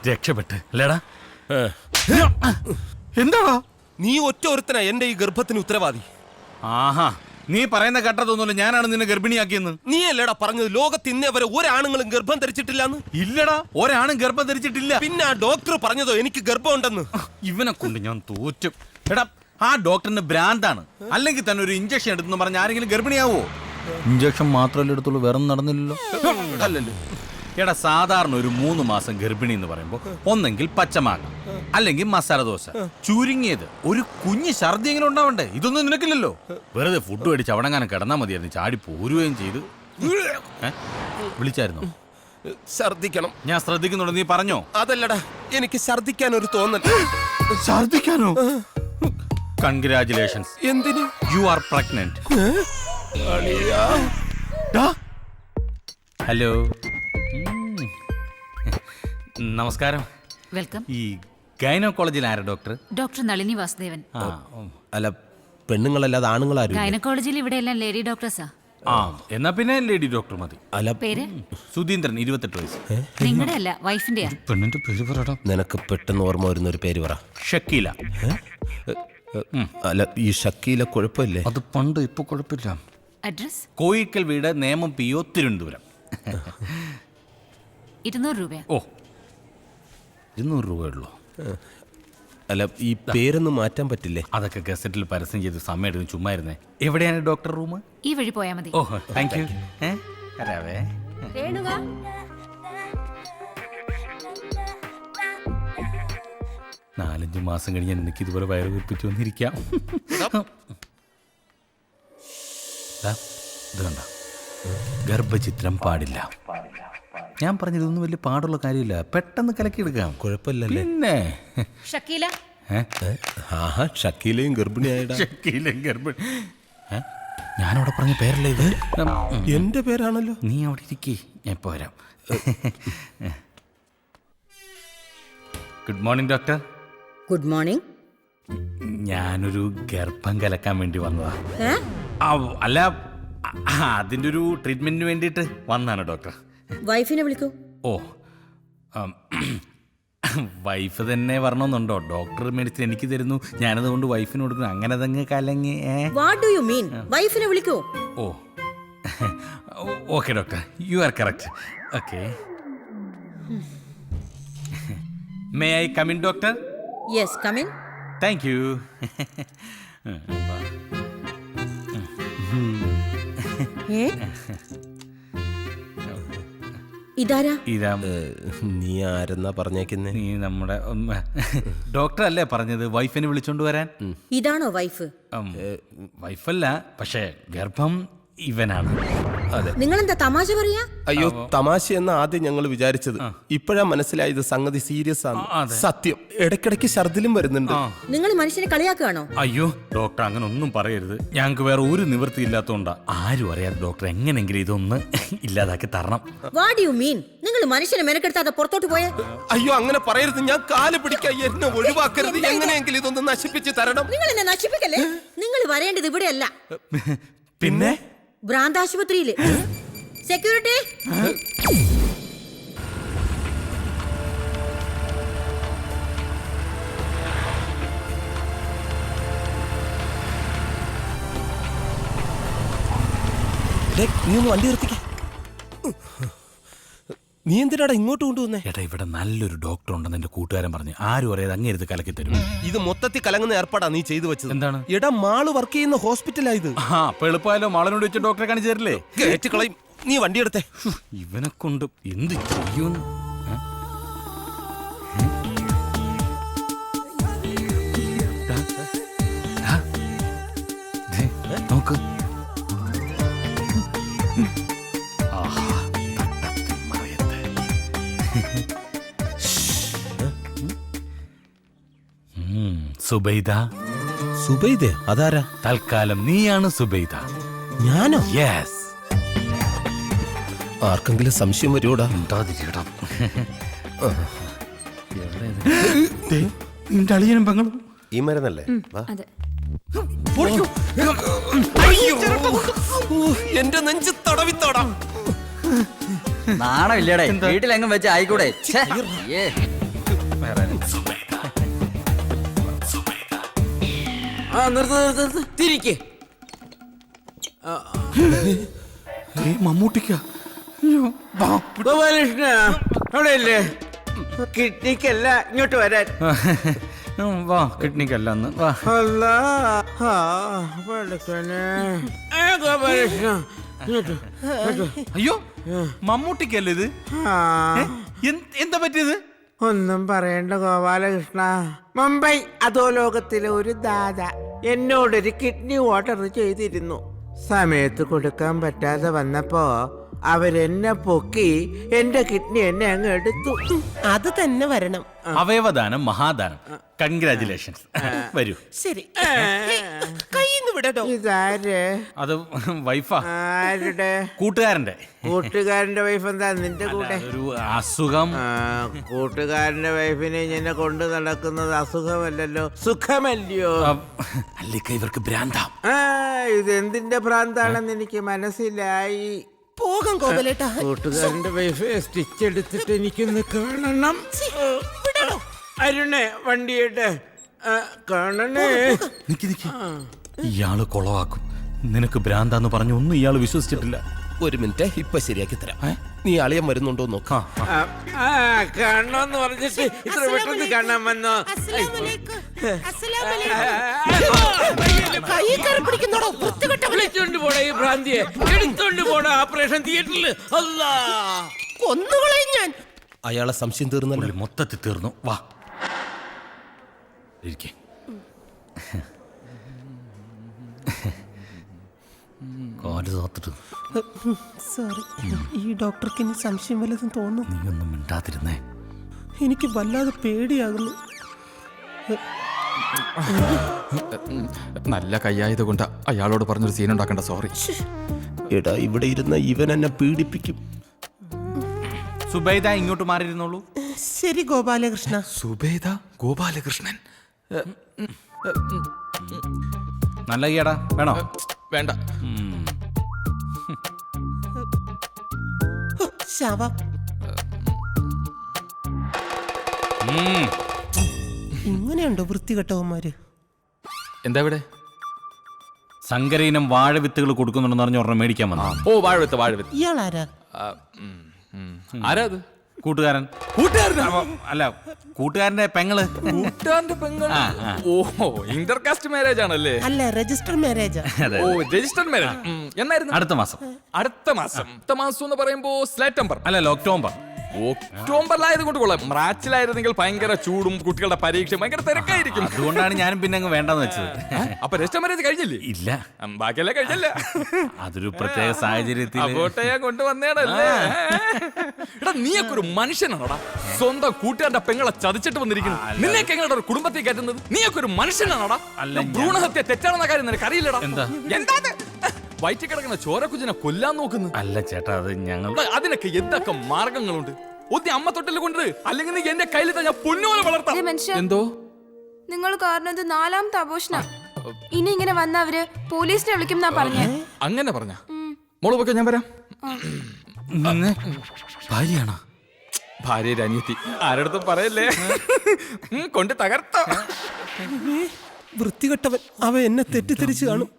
രക്ഷപ്പെട്ട് അല്ലേടാ? എന്താടാ നീ ഒറ്റ ഒരുത്തനാ എന്റെ ഈ ഗർഭത്തിന് ഉത്തരവാദി. ആഹാ, നീ പറയുന്ന കേട്ടതൊന്നുമില്ല. ഞാനാണ് നിന്നെ ഗർഭിണിയാക്കിയെന്ന്. നീ അല്ലേടാ പറഞ്ഞത് ലോകത്ത് ഇന്നേ വരെ ഒരാണുങ്ങളും ഗർഭം ധരിച്ചിട്ടില്ലാന്ന്? ഇല്ലടാ, ഒരാണും ഗർഭം ധരിച്ചിട്ടില്ല. പിന്നെ ആ ഡോക്ടർ പറഞ്ഞതോ എനിക്ക് ഗർഭം ഉണ്ടെന്ന്? ഇവനെ കൊണ്ട് ഞാൻ തോറ്റും. എടാ, ആ ഡോക്ടറിന് ഭ്രാന്താണ്. അല്ലെങ്കിൽ തന്നെ ഒരു ഇഞ്ചക്ഷൻ എടുത്തെന്ന് പറഞ്ഞ ആരെങ്കിലും ഗർഭിണിയാവോ? ഇഞ്ചക്ഷൻ മാത്രമല്ലേ എടുത്തുള്ളൂ, വേറെ നടന്നില്ലല്ലോ. അല്ലല്ലോ. എടാ, സാധാരണ ഒരു 3 മാസം ഗർഭിണി എന്ന് പറയുമ്പോൾ ഒന്നെങ്കിൽ പച്ചമാങ്ങ, അല്ലെങ്കിൽ മസാല ദോശ, ചുരുങ്ങിയത് ഒരു കുഞ്ഞ് ഛർദിയെങ്കിലും ഉണ്ടാവണ്ടേ? ഇതൊന്നും നിനക്കില്ലല്ലോ. വെറുതെ ഫുഡ് മേടിച്ച് അവിടെങ്ങാനും കിടന്നാ മതിയായിരുന്നു. ചാടി പോരുകയും ചെയ്ത്. വിളിച്ചായിരുന്നോ? ഛർദിക്കണം. ഞാൻ ശ്രദ്ധിക്കുന്നുണ്ട്. നീ പറഞ്ഞോ? അതല്ലടാ, എനിക്ക് ഛർദിക്കാൻ ഒരു തോന്നൽ. ഛർദിക്കാനോ? കൺഗ്രാറ്റുലേഷൻസ്. എന്തിന്? You are pregnant. ഹലോ, നമസ്കാരം. വെൽക്കം. ഈ ഗൈനക്കോളജിൽ ആരാ ഡോക്ടർ? ഡോക്ടർ നളിനി വാസുദേവൻ. അല്ല, പെണ്ണുങ്ങളല്ലാതെ ആണുങ്ങളാരും? ഗൈനക്കോളജിയിൽ ഇവിടെ എല്ലാം ലേഡി ഡോക്ടേഴ്സാ. എന്നാ പിന്നെ ലേഡി ഡോക്ടർ മതി. അല്ല, പേര്? സുധീന്ദ്രൻ, 28 വയസ്സ്. നിങ്ങളുടെ അല്ല, വൈഫിന്റെയാ. പെണ്ണിന്റെ പേര് പറയടാ. നിനക്ക് പെട്ടെന്ന് ഓർമ്മ വരുന്ന ഒരു പേര് പറ. ഷക്കീല. അല്ല, ഈ ഷക്കീല കുഴപ്പമില്ലേ? അത് പണ്ട്, ഇപ്പൊ കുഴപ്പമില്ല. അഡ്രസ്? കോയിക്കൽ വീട്, നേമം PO, തിരുവനന്തപുരം. 200 രൂപയാ. ഓ, 200 രൂപയുള്ളൂ. അല്ല, ഈ പേരൊന്നും മാറ്റാൻ പറ്റില്ലേ? അതൊക്കെ ഗസറ്റിൽ പരസ്യം ചെയ്ത് സമയം എടുക്കും. ചുമ്മാ ഇരുന്നേ. എവിടെയാണ് ഡോക്ടർ റൂം? ഈ വഴി പോയാ മതി. ഓ, താങ്ക് യു. വരാവേ. 4-5 മാസം കഴിഞ്ഞ് എനിക്ക് ഇതുപോലെ വയറ് വീർപ്പിച്ചു വന്നിരിക്കാം. ഇത് കണ്ട, ഗർഭചിത്രം പാടില്ല. ഞാൻ പറഞ്ഞതൊന്നും വലിയ പാടുള്ള കാര്യമില്ല. പെട്ടെന്ന് കലക്കിയെടുക്കാം. കുഴപ്പമില്ലല്ലേ? പിന്നെ ഷക്കീല. ആഹാ, ഷക്കീലയും ഗർഭിണിയായിടാ. ഷക്കീലയും ഗർഭിണി. ഞാനവിടെ പറഞ്ഞ പേരല്ലേ ഇത്? എന്റെ പേരാണല്ലോ. നീ അവിടെ ഇരിക്കേ, ഞാൻ ഇപ്പൊ വരാം. Good morning doctor. Good morning. ഞാനൊരു ഗർഭം കലക്കാൻ വേണ്ടി വന്നതാ. അല്ല, അതിൻ്റെ ഒരു ട്രീറ്റ്മെന്റിന് വേണ്ടിയിട്ട് വന്നാണ് ഡോക്ടർ. വൈഫിനെ വിളിക്കൂ. ഓ, വൈഫ് തന്നെ വരണമെന്നുണ്ടോ? ഡോക്ടർ മെഡിസിൻ എനിക്ക് തരുന്നു, ഞാനതുകൊണ്ട് വൈഫിന് കൊടുക്കുന്നു. അങ്ങനെ അതങ്ങ് കലങ്ങി. What do you mean? വൈഫിനെ വിളിക്കൂ. Oh, okay doctor, you are correct. Okay, may I come in doctor? Yes, come in. Thank you. ഇതാരാ? ഇതാ. നീ ആരെന്നാ പറഞ്ഞേക്കുന്നേ? നീ നമ്മുടെ ഡോക്ടർ അല്ലേ പറഞ്ഞത് വൈഫിനെ വിളിച്ചോണ്ട് വരാൻ? ഇതാണോ വൈഫ്? വൈഫല്ല, പക്ഷേ ഗർഭം ഇവനാണ്. അതെ. നിങ്ങളെന്താ തമാശ പറയാ? അയ്യോ, തമാശ എന്ന് ആദ്യം ഞങ്ങൾ വിചാരിച്ചത്. ഇപ്പോഴാ മനസ്സിലായത് സംഗതി സീരിയസ് ആണ്. സത്യം, ഇടയ്ക്കിടയ്ക്ക് ഛർദിലും വരുന്നുണ്ട്. നിങ്ങൾ മനുഷ്യനെ കളിയാക്കുകയാണോ? അയ്യോ ഡോക്ടർ, അങ്ങനെ ഒന്നും പറയരുത്. ഞങ്ങൾക്ക് വേറെ ഒരു നിവൃത്തി ഇല്ലാത്തതുകൊണ്ടാ. ആരും അറിയാതെ ഡോക്ടർ എങ്ങനെങ്കിലും ഇതൊന്ന് ഇല്ലാതാക്കി തരണം. വാട്ട് ഡു യു മീൻ? നിങ്ങൾ മനുഷ്യനെ മെനക്കെടുത്താതെ പുറത്തോട്ട് പോയേ. അയ്യോ, അങ്ങനെ പറയരുത്. ഞാൻ കാല് പിടിക്കാൻ, എന്നെ ഒഴിവാക്കരുത്. എങ്ങനെയെങ്കിലും ഇതൊന്ന് നശിപ്പിച്ച് തരണം. നിങ്ങൾ എന്നെ നശിപ്പിക്കല്ലേ. നിങ്ങൾ വരേണ്ടത് ഇവിടെയല്ല, പിന്നെ ഭ്രാന്താശുപത്രിയില്. സെക്യൂരിറ്റി. നീ ഒന്ന് വണ്ടി നിർത്തിക്ക. നീ എന്തിനാടാ ഇങ്ങോട്ട് കൊണ്ടുവന്നേ? ഏട്ടാ, ഇവിടെ നല്ലൊരു ഡോക്ടർ ഉണ്ടെന്ന് എന്റെ കൂട്ടുകാരൻ പറഞ്ഞു. ആരും അറിയാതെ അങ്ങേരുത് കലക്കി തരും. ഇത് മൊത്തത്തിൽ കലങ്ങുന്ന ഏർപ്പാടാ നീ ചെയ്തു വെച്ചത്. എന്താണ്? എടാ, മാള് വർക്ക് ചെയ്യുന്ന ഹോസ്പിറ്റലായത്. അപ്പൊ എളുപ്പമായാലോ, മാളനോട് വെച്ച് ഡോക്ടറെ കാണിച്ചു തരില്ലേ? കളയും. നീ വണ്ടി എടുത്തേ. ഇവനെ കൊണ്ട് എന്ത് ചെയ്യുന്നു? നോക്ക്. സുബൈദ. സുബൈദേ? അതാരാ? തൽക്കാലം നീയാണ് സുബൈദ. ഞാനോ? യെസ്. ആർക്കെങ്കിലും സംശയം വരുമോടാ? നിന്റെ അളിയനും പെങ്ങളും ഈ മരുന്നല്ലേ? അതെ. എന്റെ നെഞ്ച് തടവിത്തോടാം. നാണം ഇല്ലടേ, വീട്ടിലെങ്ങും വെച്ച് ആയിക്കൂടെ? ഛെ, ഏ. ആ നിർത്ത് തിരിക്ക്. മമ്മൂട്ടിക്ക ഗോപാലകൃഷ്ണ അവിടെ ഇല്ലേ? കിഡ്നിക്കല്ല, ഇങ്ങോട്ട് വരാൻ. വാ കിഡ്നിക്കല്ല അന്ന് വാ. അല്ലാ, ആ, പടച്ചോനെ. ഗോപാലകൃഷ്ണ ഇങ്ങോട്ട്. അയ്യോ മമ്മൂട്ടിക്കല്ലേ ഇത്? ആ, എന്താ പറ്റിയത്? ഒന്നും പറയണ്ട ഗോപാലകൃഷ്ണ. മുംബൈ അധോലോകത്തിലെ ഒരു ദാദ എന്നോടൊരു കിഡ്നി ഓർഡർ ചെയ്തിരുന്നു. സമയത്ത് കൊടുക്കാൻ പറ്റാതെ വന്നപ്പോ അവരെന്നെ പൊക്കി എന്റെ കിഡ്നി എന്നെ അങ്ങ് എടുത്തു. അത് തന്നെ വരണം. അവയവദാനം മഹാദാനം. കൺഗ്രാചുലേഷൻസ്. വരൂ. ശരി, കയ്യിന്ന് വിടട്ടോ. ഇതാര്? അത് വൈഫാ. ആരുടെ? കൂട്ടുകാരന്റെ. കൂട്ടുകാരന്റെ വൈഫ് എന്താ നിന്റെ കൂടെ? ഒരു അസുഖം. ആ, കൂട്ടുകാരന്റെ വൈഫിനെ ഇങ്ങനെ കൊണ്ട് നടക്കുന്നത് അസുഖമല്ലല്ലോ, സുഖമല്ലയോ? അല്ലിക്ക ഇവർക്ക് ഭ്രാന്താം. ആ, ഇത് എന്തിന്റെ ഭ്രാന്താണെന്ന് എനിക്ക് മനസ്സിലായി. പോകാം ഗോപാലേട്ടാ. കൂട്ടുകാരന്റെ വൈഫ് സ്റ്റിച്ച് എടുത്തിട്ട് എനിക്കൊന്ന് കാണണം. അരുണേ വണ്ടിയേട്ട് കാണണേ. നിക്ക് നിക്ക്. ഇയാള് കൊളവാക്കും. നിനക്ക് ഭ്രാന്താന്ന് പറഞ്ഞു ഒന്നും ഇയാള് വിശ്വസിച്ചിട്ടില്ല. ഒരു മിനിറ്റ്, ഇപ്പൊ ശരിയാക്കി തരാം. നീ അളിയൻ വരുന്നുണ്ടോ നോക്കാം. കാണണോന്ന് പറഞ്ഞിട്ട് ഇത്ര പെട്ടെന്ന് കാണാൻ വന്നോ? വിളിച്ചോണ്ട് പോടാ ഈ ഭ്രാന്തിയെ, എടുത്തോണ്ട് പോടാ ഓപ്പറേഷൻ തിയേറ്ററിൽ. അല്ലാ, കൊന്നുകളയും ഞാൻ. അയാളെ സംശയം തീർന്നല്ലോ. പുള്ളി മൊത്തത്തിൽ തീർന്നു. വാ ഇരിക്കെ. കാല് തോത്തിട്ട്. സോറി, ഈ ഡോക്ടർക്ക് ഇനി സംശയം വല്ലതും തോന്നുന്നു. നീ ഒന്നും മിണ്ടാതിരുന്നേ. എനിക്ക് വല്ലാതെ പേടിയാകുന്നു. നല്ല കയ്യായത് കൊണ്ട് അയാളോട് പറഞ്ഞൊരു സീൻ ഉണ്ടാക്കണ്ട. സോറി. എടാ, ഇവിടെ ഇരുന്ന ഇവൻ എന്നെ പീഡിപ്പിക്കും. സുബൈദ ഇങ്ങോട്ട് മാറിയിരുന്നുള്ളൂ. ശരി ഗോപാലകൃഷ്ണ. സുബേദ ഗോപാലകൃഷ്ണൻ. നല്ല ഈയടാ വേണോ? വേണ്ട. ശവ. ഇങ്ങനെയുണ്ടോ വൃത്തികെട്ടവന്മാര്? എന്താ ഇവിടെ? സങ്കരയിനം വാഴവിത്തുകൾ കൊടുക്കുന്നുണ്ടെന്ന് പറഞ്ഞ ഒരെണ്ണം മേടിക്കാൻ വന്ന. ഓ, വാഴവിത്ത് വാഴവിത്ത്. ഇയാളാരാ? ആരാ അത്? കൂട്ടുകാരൻ. അല്ല, കൂട്ടുകാരന്റെ പെങ്ങള്. കൂട്ടുകാരന്റെ പെങ്ങൾ. ഓഹോ, ഇന്റർകാസ്റ്റ് മാരേജ് ആണല്ലേ? അല്ല, രജിസ്റ്റർ മാരേജാ. ഓ, രജിസ്റ്റർഡ് മാരേജ്. എന്നായിരുന്നു? അടുത്ത മാസം. അടുത്ത മാസം എന്ന് പറയുമ്പോ സെപ്റ്റംബർ അല്ല, ഒക്ടോബർ. ഒക്ടോബറിലായത് കൊണ്ട് കൊള്ളാം. മാർച്ചിലായിരുന്നെങ്കിൽ ഭയങ്കര ചൂടും കുട്ടികളുടെ പരീക്ഷ ഭയങ്കര തിരക്കായിരിക്കും. അതുകൊണ്ടാണ് ഞാനും പിന്നെ അങ്ങ് വേണ്ടെന്ന് വെച്ചത്. അപ്പൊ രജിസ്റ്റർ മാരേജ് കഴിഞ്ഞില്ലേ? ഇല്ല, ബാക്കിയെല്ലാം കഴിഞ്ഞല്ല. അതൊരു പ്രത്യേക സാഹചര്യത്തിൽ അങ്ങോട്ടേ കൊണ്ടുവന്നേടല്ലേ. എടാ, നീയൊക്കെ ഒരു മനുഷ്യനാണോടാ? സ്വന്തം കൂട്ടുകാരുടെ പെങ്ങളെ ചതിച്ചിട്ട് വന്നിരിക്കുന്നു. നിന്നെയൊക്കെ എങ്ങനെ ഒരു കുടുംബത്തിൽ കയറ്റുന്നത്? നീയൊക്കെ ഒരു മനുഷ്യനാണോടാ? ഭ്രൂണഹത്യ തെറ്റാണെന്ന കാര്യം നിനക്ക് അറിയില്ലടാ. എന്താ വയറ്റിൽ കിടക്കുന്ന ചോരക്കുഞ്ഞിനെ കൊല്ലാൻ നോക്കുന്നു? അല്ല ചേട്ടാ, അത് ഞങ്ങൾ. അതിനൊക്കെ എന്തൊക്കെ മാർഗങ്ങളുണ്ട്. ഒത്തി അമ്മ തൊട്ടിൽ കൊണ്ട്, അല്ലെങ്കിൽ നീ എന്റെ കയ്യിൽ ഞാൻ പൊന്നുപോലെ വളർത്താം. എന്തോ നിങ്ങൾ കാരണം ഇത് 4ാമത്തെ ആഘോഷണം. ഇനി ഇങ്ങനെ വന്ന അവര് പോലീസിനെ വിളിക്കും എന്നാ പറഞ്ഞേ. അങ്ങനെ പറഞ്ഞ മോള് പോക്കെ, ഞാൻ വരാം. ഭാര്യയാണോ? ഭാര്യയുടെ അനിയത്തി. ആരടുത്തും പറയല്ലേ. കൊണ്ട് തകർത്തോ. വൃത്തികെട്ടവൻ. അവ എന്നെ തെറ്റിദ്ധരിച്ചു കാണും.